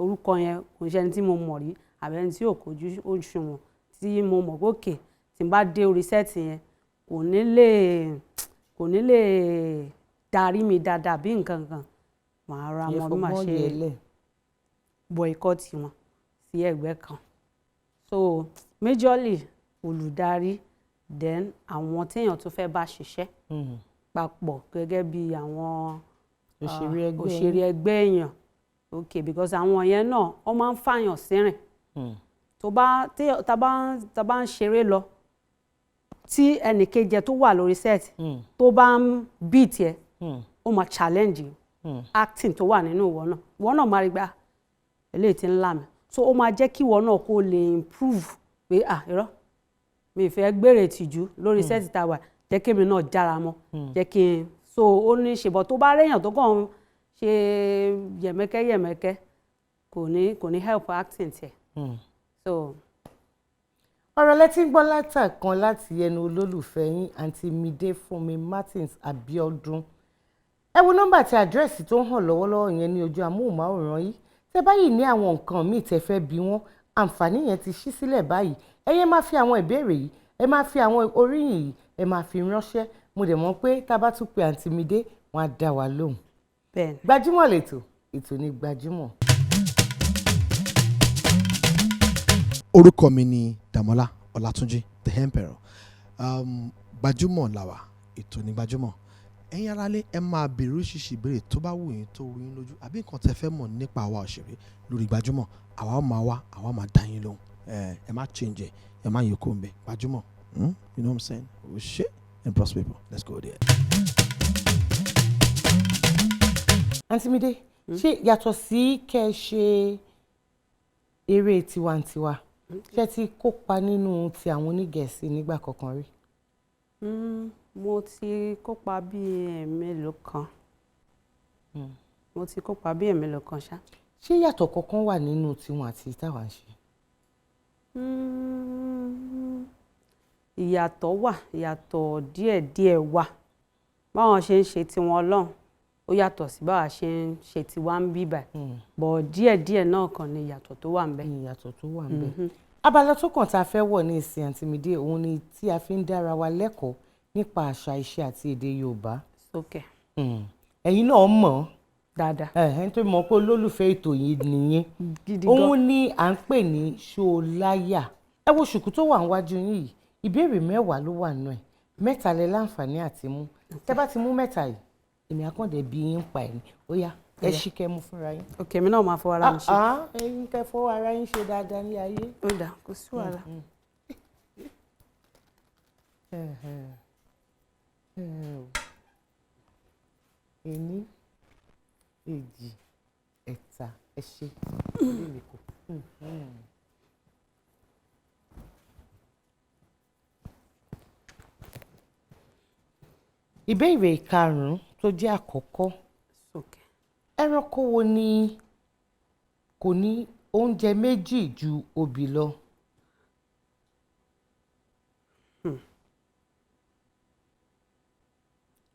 orúkọ yẹn kò ń ṣe ẹni tí mo mọ̀ rí àbí ẹni tí ò kojú òṣùwọ̀n tí mo mọ̀ pé òkè tí n bá dé orí sẹ́ẹ̀tì yẹn kò ní lè darí mi dáadáa bí nǹkan kan màá ra wọn bí màá ṣe boycott wọn sí ẹ̀gbẹ́ kan so majorly olùdarí then àwọn téèyàn tó fẹ́ bá ṣiṣẹ́ papọ̀ gẹ́gẹ́ bí àwọn òṣèré ẹgbẹ́ èèyàn okay because àwọn yẹn náà wọ́n máa ń fàyàn sírìn tá bá ń ṣeré lọ tí ẹnìkejì tó wà lórí set tó bá ń beat ẹ ó máa challenge acting tó wà nínú ìwọ náà máa rí gbà eléyìí tí ń là mí so ó máa jẹ́ kí ìwọ náà kó lè improve pé irọ́ mi ì fẹ́ gbèrè tìjú lórí set tá a wà jẹ́ kí èmi náà jára mọ́ jẹ́ kí n so ó ní ṣèbọ̀ tó bá réyàn tó kàn ń ṣe yẹ̀mẹ́kẹ́ kò ní help acting tiẹ̀ so. ọ̀rọ̀ lẹ́tí ń gbọ́ látàkan láti ẹnu olólùfẹ́ yín àǹtí Mide Matins ABIODUN ẹ wo nọ́mbà àti àdírẹ́sì tó ń hàn lọ́wọ́lọ́wọ́ yẹn ní ojú amóhùnmáwòrán yìí tẹ́ báyìí ní àwọn nǹkan míì tẹ́ fẹ́ bí wọ́n àǹfààní yẹn ti ṣí sílẹ̀ báyìí ẹ yẹ máa fi àwọn ìbéèrè yìí ẹ máa fi àwọn oríyìn yìí ẹ máa fi ránṣẹ́ mo dẹ̀ mọ̀ pé tá a bá tún pe àǹtí Mide wọn á dá wa lóhùn. Gbajúmọ̀ lètò ètò ní Gbajúmọ̀. orúkọ mi ni Dàmọ́lá Ọlátúnjí the Emperor Gbajúmọ̀ làwà ètò ní Gbajúmọ̀ ẹ̀yin aráalé ẹ máa béèrè oríṣiríṣi ìbéèrè tó bá wù yín tó rú yín lójú àbí nǹkan tẹ́ fẹ́ mọ̀ nípa àwa òṣèré lórí Gbajúmọ̀ àwa máa wá àwa máa dá yín lóhùn ẹ má change ẹ má yọkó ń bẹ Gbajúmọ̀ you know what I'm saying oh shit and prosper people let's go there. àǹtí Mide ṣé yàtọ̀ sí kẹ́ ẹ ṣe eré tiwantiwa ṣé ti kópa nínú ti àwọn onígẹ̀ẹ́sì nígbà kankan rí. mo ti kópa bíi ẹ̀mélòó kan ṣá. ṣé yàtọ̀ kankan wà nínú tiwọn àti táwa ń ṣe. ìyàtọ̀ wà ìyàtọ̀ díẹ̀díẹ̀ wà báwọn ṣe ń ṣe tiwọn lọ́hùn ó yàtọ̀ sí báwa ṣe ń ṣe tiwa ń bí báyìí bọ̀ díẹ̀díẹ̀ náà kan ni ìyàtọ̀ tó wà ń bẹ. ìyàtọ̀ tó wà ń bẹ. abala tó kàn tá a fẹ́ wọ̀ ní ìsìn àǹtí Mide òun ni tí a fi ń dára wa lẹ́kọ̀ọ́ nípa àṣà iṣẹ́ àti èdè Yorùbá. ẹ̀yin náà mọ̀ dáadáa. ẹ̀hẹ́n tó mọ̀ pé olólùfẹ́ ètò yìí nìyẹn. gidi gan. òun ni à ń pè ní ṣóláyà. ẹ wo ṣùkú tó wà níwájú yín yìí ìbéèrè 10 ló wà nù ẹ̀ 3 lẹ láǹfààní àti mú tẹ́ bá ti mú 3 yìí èmi àkàndé bí yín pa ẹ̀ ní ó yá ẹ ṣí kẹ́ mú fúnra yín. òkè mi náà máa fọwọ́ ara mi ṣe. ẹ̀yin kẹ́ fọwọ́ ara yín ṣe dáadáa ní ayé. ó dà kó sí wàhálà. Ení èjì ẹ̀ta ẹ ṣé ìbéèrè ìkarùn-ún tó jẹ́ àkọ́kọ́ ẹranko wo ni kò ní oúnjẹ méjì ju obì lọ?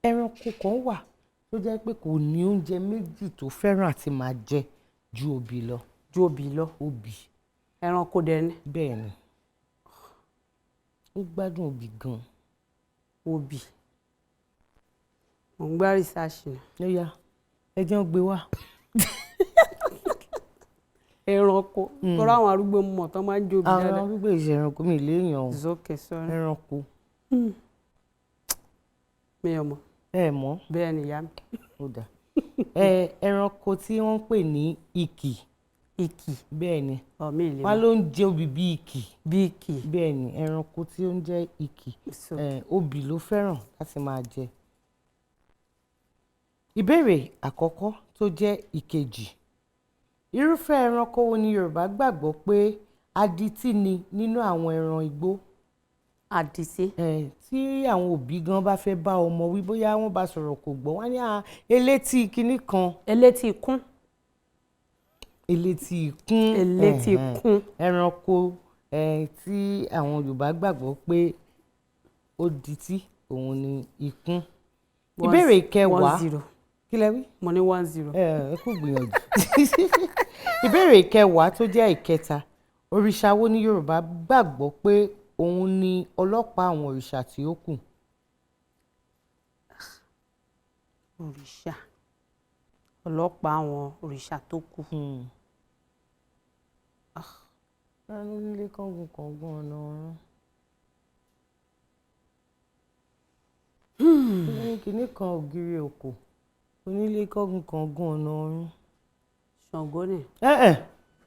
Ẹranko kan wà tó jẹ́ pé kò ní oúnjẹ méjì tó fẹ́ràn àti máa jẹ ju obì lọ. Ju obì lọ. Obì. Ẹranko dẹ̀ ni. Bẹ́ẹ̀ ni. Ó gbádùn obì gan. Obì. Mo ń gbá rìsáàsì ni. Ó yá ẹ jẹ́ ń gbé wá. Ẹranko. Tọ́ra àwọn arúgbó mọ̀ tán máa ń jó obì dáadáa. Àwọn arúgbó ìṣe ẹranko mi léèyàn o. Zókè sọ́run. Ẹranko. Mi ò mọ̀. Ẹ mọ̀? Bẹ́ẹ̀ ni ìyá mi. Ó dà. Ẹranko tí wọ́n ń pè ní ìkì. Ìkì. Bẹ́ẹ̀ ni. Mi ì lè mọ̀. Wọ́n ló ń jẹ obì bí ìkì. Bí ìkì. Bẹ́ẹ̀ ni ẹranko tí ó ń jẹ́ ìkì. Obì ló fẹ́ràn láti máa jẹ. Ìbéèrè àkọ́kọ́ tó jẹ́ ìkejì. Irúfẹ́ ẹranko wo ni Yorùbá gbàgbọ́ pé adití ni nínú àwọn ẹran igbó? Adití. Tí àwọn òbí gan bá fẹ́ bá ọmọ wí bóyá wọ́n bá sọ̀rọ̀ kò gbọ́ wọ́n ní elétí kinní kan. Elétí ikún. Elétí ikún. Elétí ikún. Ẹranko tí àwọn Yorùbá gbàgbọ́ pé ó dití òun ni ikún. Ìbéèrè ìkẹwàá. 1-0. Kí lẹ wí? Mo ní 1-0. Ẹ kú gbìyànjú. Ìbéèrè ìkẹwàá tó jẹ́ ìkẹta. Òrìṣà wo ni Yorùbá gbàgbọ́ pé òun ni ọlọ́pàá àwọn òrìṣà tí ó kù? Òrìṣà. Ọlọ́pàá àwọn òrìṣà tó kù. Nílé kángun kángun ọ̀nà ọ̀run. Kìnní kan ògiri òkò. Onílé kángun kángun ọ̀nà ọ̀run. Ṣàngó ni.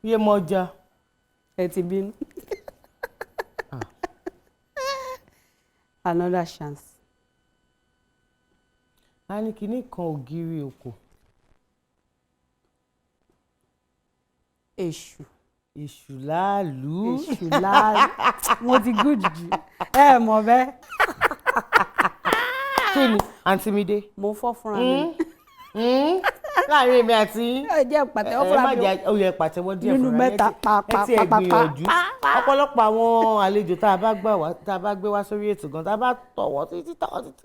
Yemọja. Ẹ ti bínú. Another chance. A ní kìnní kan ògiri òkò. Èṣù. Èṣù láàlú. Èṣù láàlú. Mo ti good jù. Ẹ mọ̀ bẹ́ẹ̀. Kí ni àǹtí Mide? Mo fọ́ fúnra mi. Láàrin èmi àti. Ẹ jẹ́ pàtẹ́wọ́ fúnra mi. Ó yẹ pàtẹ́wọ́ díẹ̀ nínú mẹ́ta ẹ ti ẹ̀ gbìyànjú. Ọ̀pọ̀lọpọ̀ àwọn àlejò tá a bá gbé wá sórí ètò gan tá a bá tọ̀wọ́ títí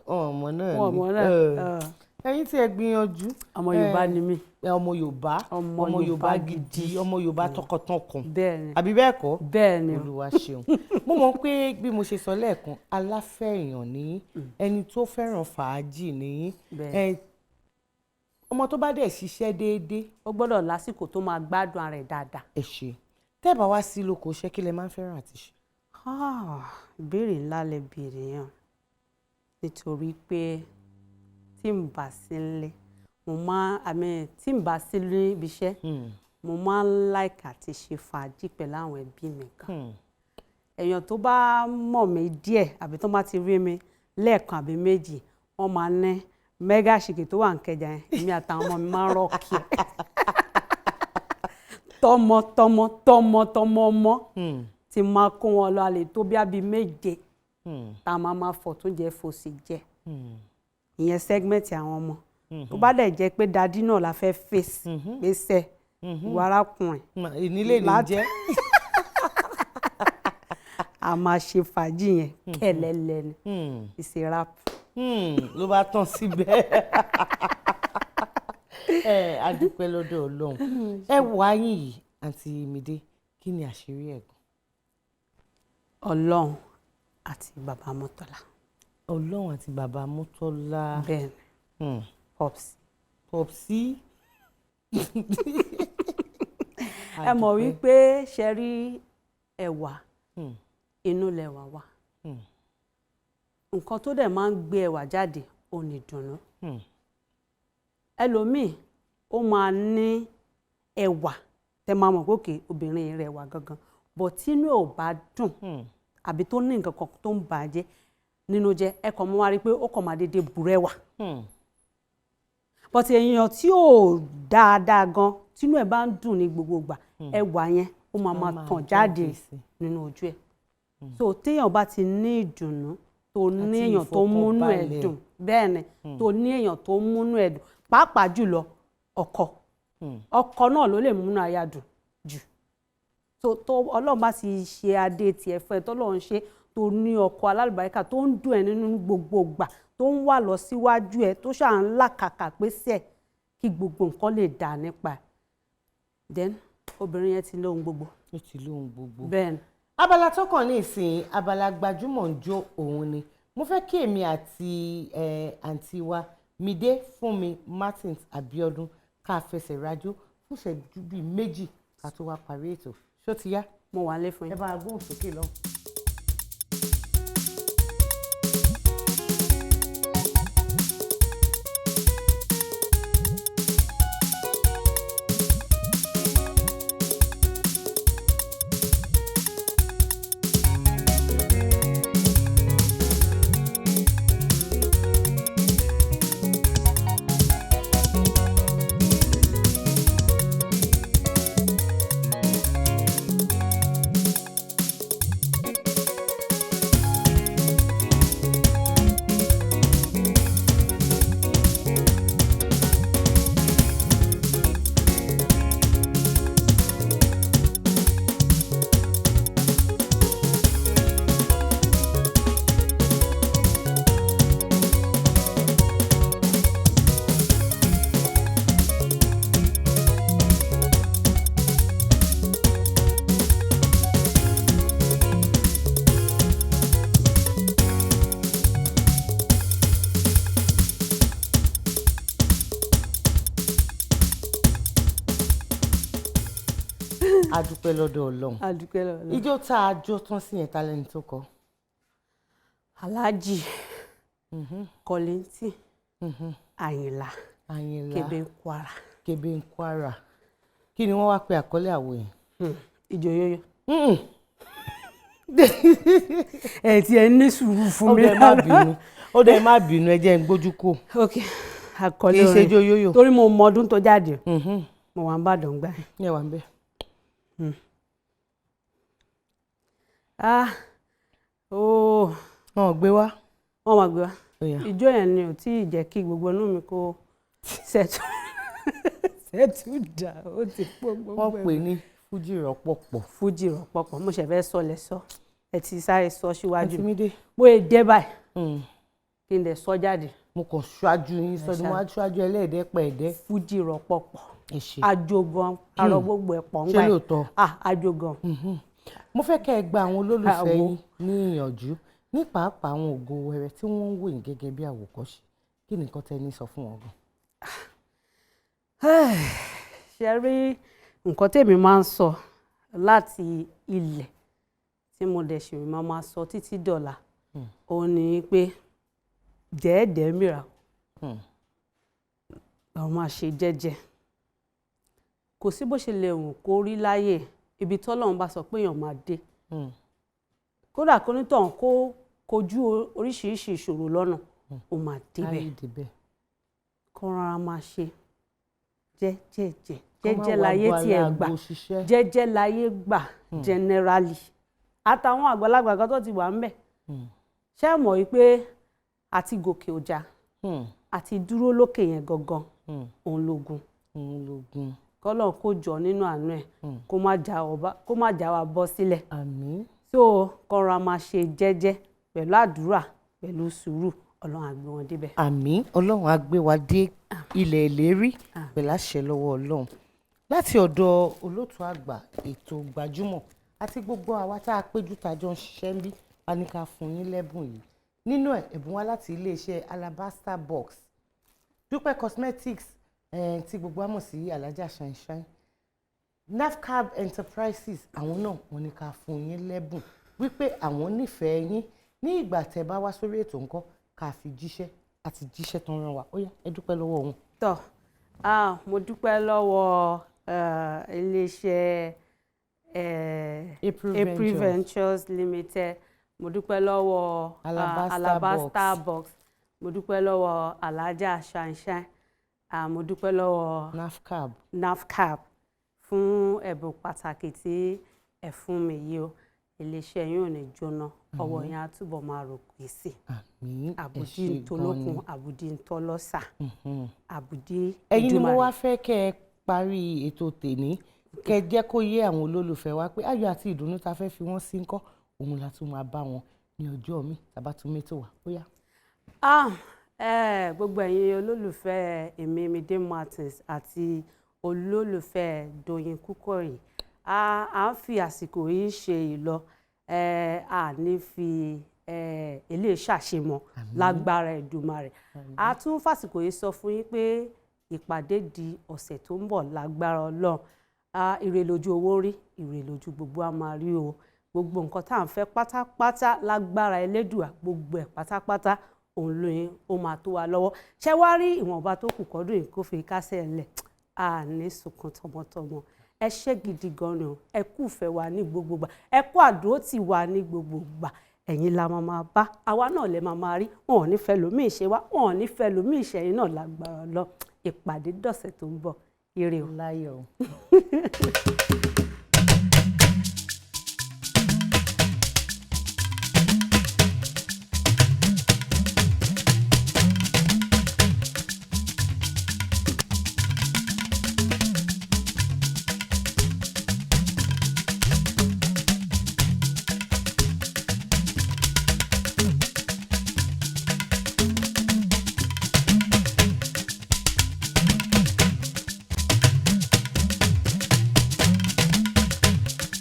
ọmọ náà ni. Ọmọ náà. Ẹ̀yin tí ẹ gbìyànjú. Ọmọ Yorùbá ni mí. Ọmọ Yorùbá gidi, ọmọ Yorùbá tọkàntọkàn. Bẹ́ẹ̀ni. Àbí bẹ́ẹ̀ kọ́? Bẹ́ẹ̀ni. Olúwa ṣeun. Mo mọ̀ pé bí mo ṣe sọ lẹ́ẹ̀kan aláfẹ́ èèyàn ní ẹni tó fẹ́ràn fàájì ní ọmọ tó bá dẹ̀ ṣiṣẹ́ déédéé. Ó gbọ́dọ̀ lásìkò tó máa gbádùn ara ẹ̀ dáadáa. Ẹ ṣé. Tẹ́ bá wá sí lóko iṣẹ́ kí lẹ máa ń fẹ́ràn àti ṣe? Ìbéèrè ńlá lẹ béèrè yẹn nítorí pé tí n bá sí nílé tí n bá sí níbi iṣẹ́ mo máa ń like àti ṣe fàájì pẹ̀lú àwọn ẹbí mi kan. Èèyàn tó bá mọ̀ mí díẹ̀ àbí tó bá ti rí mi lẹ́ẹ̀kan àbí méjì wọ́n máa ní mega ṣìkì tó wà ń Kẹjà yẹn èmi àtàwọn ọmọ mi máa ń rọ́ọ̀kì ẹ̀. tọmọ ọmọ tí máa kó wọn lọ àlè tó bí àbí méje tá a máa fọ̀ tó jẹ́ fòsì jẹ. Ìyẹn sẹ́gmẹ̀ntì àwọn ọmọ. Tó bá dẹ̀ jẹ́ pé dadi náà la fẹ́ fèsì pèsè ìwà arákùnrin. Ìnílé ní jẹ́. A máa ṣe fàájì yẹn kẹ̀lẹ́lẹ́ ni. Ìṣe rap. Ló bá tán síbẹ̀. A dúpẹ́ lọ́dọ̀ Ọlọ́run. Ẹ wá yín yìí àǹtí Mide kí ni àṣírí ẹ̀ gan? Ọlọ́run àti bàbá Mọ́tọ́lá. Ọlọ́run àti bàbá Mọ́tọ́lá. Bẹ́ẹ̀ni. Popsi. Ẹ mọ̀ wípé ṣe rí ẹ̀wà inú lẹ̀wà wà. Nǹkan tó dẹ̀ máa ń gbé ẹ̀wà jáde ò ní dùnnú. Ẹlòmíì ó máa ní ẹ̀wà tẹ máa mọ̀ pé òkè obìnrin rẹ̀ wà gangan bọ̀ tínú ò bá dùn àbí tó ní nǹkan kan tó ń bàjẹ́ nínú jẹ́ ẹ kàn mọ́ wá rí pé ó kàn máa dédé bùrẹ́wà. but èèyàn tí ò dáadáa gan tínú ẹ̀ bá ń dùn ní gbogbo ìgbà ẹwà yẹn ó máa tàn jáde nínú ojú ẹ̀. So téèyàn bá ti ní ìdùnnú tó ní èèyàn tó múnú ẹ̀ dùn bẹ́ẹ̀ ni tó ní èèyàn tó múnú ẹ̀ dùn pàápàá jùlọ ọkọ náà ló lè múnú aya dùn jù. tó Ọlọ́run bá ti ṣe adé tiẹ̀ fún ẹ tọ́lọ́run ṣe tó ní ọkọ alálùbáríkà tó ń dùn ẹ́ nínú gbogbo ìgbà tó ń wà lọ síwájú ẹ tó ṣáà ń làkàkà pèsè kí gbogbo nǹkan lè dà nípa ẹ̀ then obìnrin yẹn ti lóhun gbogbo. ó ti lóhun gbogbo. bẹ́ẹ̀ ni. abala tó kàn ní ìsìn abala gbajúmọ̀ ń jó òun ni mo fẹ́ kí èmi àti àǹtí wa Mide Matins ABIODUN ká fẹsẹ̀ rajó fún ìṣẹ́jú bíi méjì ká tó wá parí ètò ṣó ti yá. mo wà lé fún yín. ẹ bá a gbóhùn sókè lọ. adúpẹ́ lọ́dọ̀ Ọlọ́run. adúpẹ́ lọ́dọ̀ Ọlọ́run. ijó tá a jó tán sí yẹn ta lẹ́ni tó kọ. Alhaji Kọ́lìntì Àyìnlá Kébé ń Kwara. kí ni wọ́n wá pe àkọlé àwo yẹn. ìjó yóyó. ẹ ti ẹ ní sùúrù fún mi. ó dẹ̀ má bínú ẹ jẹ́ ń gbójú kò. ok àkọlé orin kì í ṣe ijó yóyó. torí mo mọ ọdún tó jáde mo wà ń bàdàn gbà. ẹ wà ń bẹ. wọn ò gbé wá. wọn máa gbé wá. ìjó yẹn ni ò tí ì jẹ́ kí gbogbo inú mi kó ṣètò dà ó ti pọ̀ gbogbo ẹ̀. wọ́n pè ní fújì rọpọ̀pọ̀. fújì rọpọ̀pọ̀ mo ṣe fẹ́ sọ lẹ́sọ ẹ ti sáré sọ síwájú mi bó e dé báyìí kí n lè sọ jáde. mo kàn ṣáájú yín sọ ni mo á ṣáájú ẹlẹ́ẹ̀dẹ́pẹ̀ẹ́dẹ́. fújì rọpọ̀pọ̀ ajogan arọ gbogbo ẹ̀ pọ̀ ń gbà ṣé lóòótọ́ ajogan. mo fẹ́ kẹ́ ẹ gba àwọn olólùfẹ́ yín ní ìyànjú ní pàápàá àwọn ògo wẹrẹ tí wọ́n ń wò yín gẹ́gẹ́ bí àwòkọ́ṣe kí nìkan tẹ́ ní sọ fún wọn gan. ṣe rí nǹkan tèmi máa ń sọ láti ilẹ̀ tí mo dẹ̀ ṣe máa sọ títí dọ̀la òun ni pé dẹ́ẹ̀dẹ́ mìíràn àwọn máa ṣe jẹ́jẹ́ kò sí bó ṣe lè wù kó rí láyè ibi tọ́lọ́run bá sọ pé èèyàn máa dé kódà kó nítàn kó kojú oríṣiríṣi ìṣòro lọ́nà ó máa débẹ̀ kó rárá máa ṣe jẹ́jẹ́ láyé tí ẹ gbà jẹ́jẹ́ láyé gbà generally àtàwọn àgbàlagbà kan tó ti wà ń bẹ̀ ṣé mọ̀ wípé àti gòkè ọjà àti dúró lókè yẹn gangan òun lógun kọ́lọ̀ kó jọ nínú àánú ẹ̀ kó má já wa bọ́ sílẹ̀ so kọ́ra máa ṣe jẹ́jẹ́ pẹ̀lú àdúrà pẹ̀lú sùúrù ọlọ́run á gbé wọn débẹ̀. àmín ọlọ́run á gbé wa dé ilẹ̀ ìlérí pẹ̀lú àṣẹ lọ́wọ́ ọlọ́run láti ọ̀dọ̀ olóòtú àgbà ètò gbajúmọ̀ àti gbogbo àwa tá a péjú tá a jọ ń ṣiṣẹ́ ń bí wa ní ká fún yín lẹ́bùn yìí nínú ẹ̀ ẹ̀bùn wa láti iléeṣẹ́ alabaster box dúpẹ́ cosmetics tí gbogbo àmọ̀ sí alájà ṣàìṣàì nafcab enterprises àwọn náà wọ́n ní ká fún yín lẹ́bùn wípé àwọn nífẹ̀ẹ́ yín ní ìgbà tẹ́ bá wá sórí ètò nǹkan ká fi jíṣẹ́ àti jíṣẹ́ tó ń rán wa ó yá ẹ dúpẹ́ lọ́wọ́ wọn. tọ́ mo dúpẹ́ lọ́wọ́ iléeṣẹ́ April Ventures Limited mo dúpẹ́ lọ́wọ́ alabaster box mo dúpẹ́ lọ́wọ́ alájà ṣàìṣàì mo dúpẹ́ lọ́wọ́ NAFCAB fún ẹ̀bùn pàtàkì tí ẹ fún mi yìí o iléeṣẹ́ yín ò ní jóná ọwọ́ yín á túbọ̀ máa rògbè sí àbùdí ntolókun àbùdí ntọ́lọ́sà àbùdí ìdúmọ̀rẹ́. ẹ̀yin ni mo wá fẹ́ kẹ́ ẹ parí ètò tèmi kẹ́ ẹ jẹ́ kó yé àwọn olólùfẹ́ wa pé ayọ̀ àti ìdùnnú ta fẹ́ fi wọ́n sí ńkọ́ òun la tún máa bá wọn ní ọjọ́ mi tàbá tún mẹ́tò wá ó yá. Gbogbo ẹ̀yin olólùfẹ́ èmi Mide Matins àti olólùfẹ́ Doyin Kúkọ̀rí à ń fi àsìkò yìí ṣe ìlọ à ní fi ilé ṣàṣemọ lágbára Èdùmàrè a tún fàsìkò yìí sọ fún yín pé ìpàdé di ọ̀sẹ̀ tó ń bọ̀ lágbára Ọlọ́run ire lójú owó rí ire lójú gbogbo a máa rí o gbogbo nǹkan tá à ń fẹ́ pátápátá lágbára Elédùà gbogbo ẹ̀ pátápátá òun lóyún ó máa tó wa lọ́wọ́ ṣé wá rí ìwọ̀nba tó kù kọ́dún yìí kó fi kásẹ̀ ńlẹ̀ à ní sunkún tọmọtọmọ ẹ ṣé gidi gan ni o ẹ kú ìfẹ́ wa ní gbogbo gbà ẹ kú àdúrótì wa ní gbogbo gbà ẹ̀yin la máa bá àwa náà lè máa rí wọn ò ní fẹ́ lómi ìṣe wa wọn ò ní fẹ́ lómi ìṣẹ́yìn náà lágbára lọ ìpàdé dọ̀sẹ̀ tó ń bọ̀ ire o. láyọ̀ o.